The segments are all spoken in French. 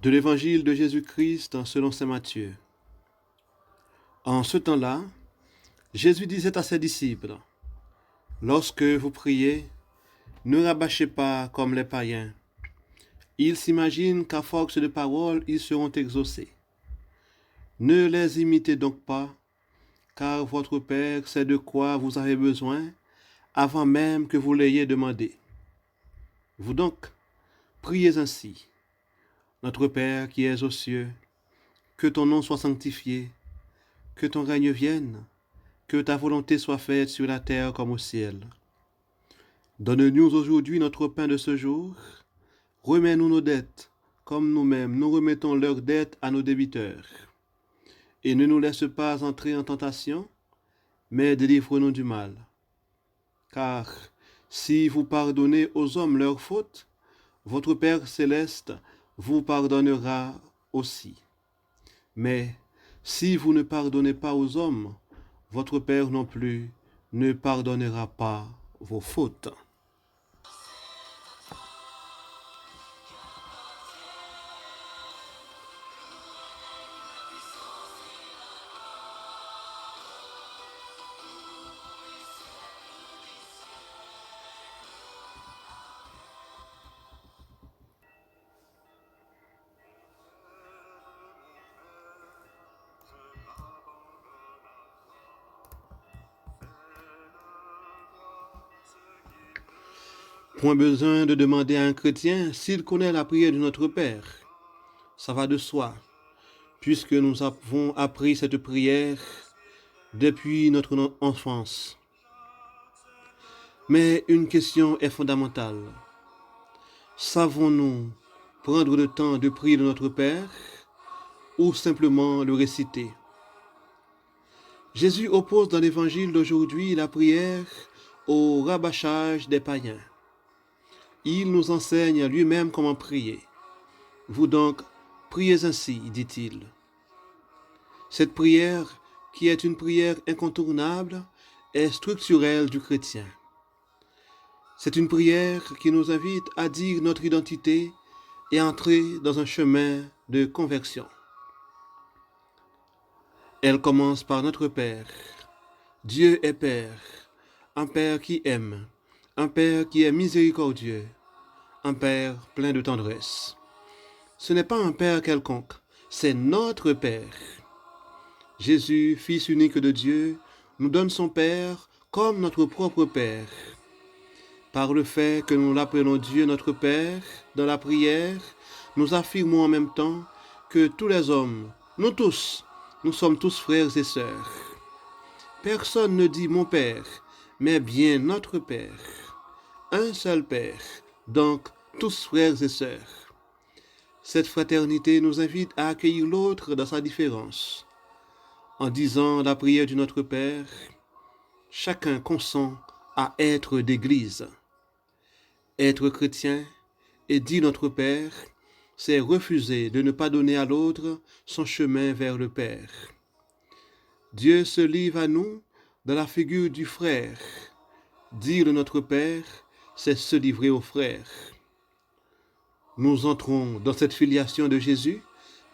De l'évangile de Jésus-Christ selon saint Matthieu. En ce temps-là, Jésus disait à ses disciples, « Lorsque vous priez, ne rabâchez pas comme les païens. Ils s'imaginent qu'à force de paroles, ils seront exaucés. Ne les imitez donc pas, car votre Père sait de quoi vous avez besoin avant même que vous l'ayez demandé. Vous donc, priez ainsi. Notre Père qui es aux cieux, que ton nom soit sanctifié, que ton règne vienne, que ta volonté soit faite sur la terre comme au ciel. Donne-nous aujourd'hui notre pain de ce jour. Remets-nous nos dettes, comme nous-mêmes nous remettons leurs dettes à nos débiteurs. Et ne nous laisse pas entrer en tentation, mais délivre-nous du mal. Car si vous pardonnez aux hommes leurs fautes, votre Père céleste vous pardonnera aussi. Mais si vous ne pardonnez pas aux hommes, votre Père non plus ne pardonnera pas vos fautes. Point besoin de demander à un chrétien s'il connaît la prière de notre Père. Ça va de soi, puisque nous avons appris cette prière depuis notre enfance. Mais une question est fondamentale. Savons-nous prendre le temps de prier de notre Père ou simplement le réciter? Jésus oppose dans l'évangile d'aujourd'hui la prière au rabâchage des païens. Il nous enseigne lui-même comment prier. Vous donc, priez ainsi, dit-il. Cette prière, qui est une prière incontournable, est structurelle du chrétien. C'est une prière qui nous invite à dire notre identité et entrer dans un chemin de conversion. Elle commence par notre Père. Dieu est Père, un Père qui aime, un Père qui est miséricordieux, un Père plein de tendresse. Ce n'est pas un Père quelconque, c'est notre Père. Jésus, Fils unique de Dieu, nous donne son Père comme notre propre Père. Par le fait que nous l'appelons Dieu notre Père, dans la prière, nous affirmons en même temps que tous les hommes, nous sommes tous frères et sœurs. Personne ne dit mon Père, mais bien notre Père. Un seul Père, donc tous frères et sœurs. Cette fraternité nous invite à accueillir l'autre dans sa différence. En disant la prière du Notre Père, chacun consent à être d'Église. Être chrétien et dire Notre Père, c'est refuser de ne pas donner à l'autre son chemin vers le Père. Dieu se livre à nous dans la figure du frère. Dire le Notre Père, c'est se livrer au frère. Nous entrons dans cette filiation de Jésus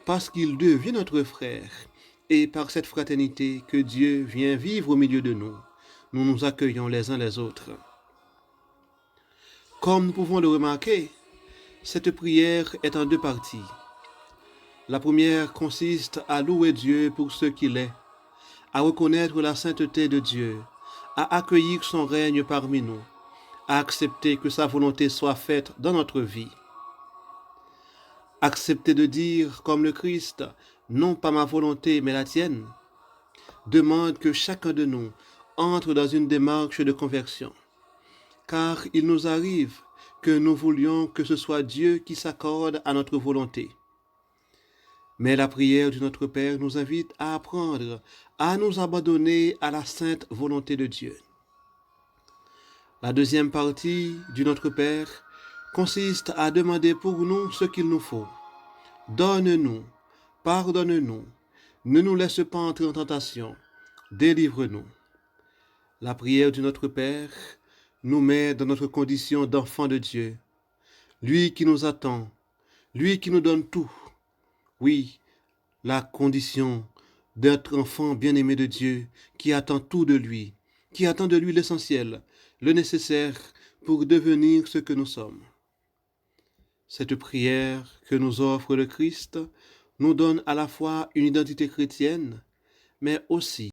parce qu'il devient notre frère et par cette fraternité que Dieu vient vivre au milieu de nous. Nous nous accueillons les uns les autres. Comme nous pouvons le remarquer, cette prière est en deux parties. La première consiste à louer Dieu pour ce qu'il est, à reconnaître la sainteté de Dieu, à accueillir son règne parmi nous, à accepter que sa volonté soit faite dans notre vie. Accepter de dire, comme le Christ, non pas ma volonté mais la tienne, demande que chacun de nous entre dans une démarche de conversion. Car il nous arrive que nous voulions que ce soit Dieu qui s'accorde à notre volonté. Mais la prière de notre Père nous invite à apprendre à nous abandonner à la sainte volonté de Dieu. La deuxième partie du Notre Père consiste à demander pour nous ce qu'il nous faut. Donne-nous, pardonne-nous, ne nous laisse pas entrer en tentation, délivre-nous. La prière du Notre Père nous met dans notre condition d'enfant de Dieu, lui qui nous attend, lui qui nous donne tout, Oui, la condition d'être enfant bien-aimé de Dieu, qui attend tout de lui, qui attend de lui l'essentiel, le nécessaire pour devenir ce que nous sommes. Cette prière que nous offre le Christ nous donne à la fois une identité chrétienne, mais aussi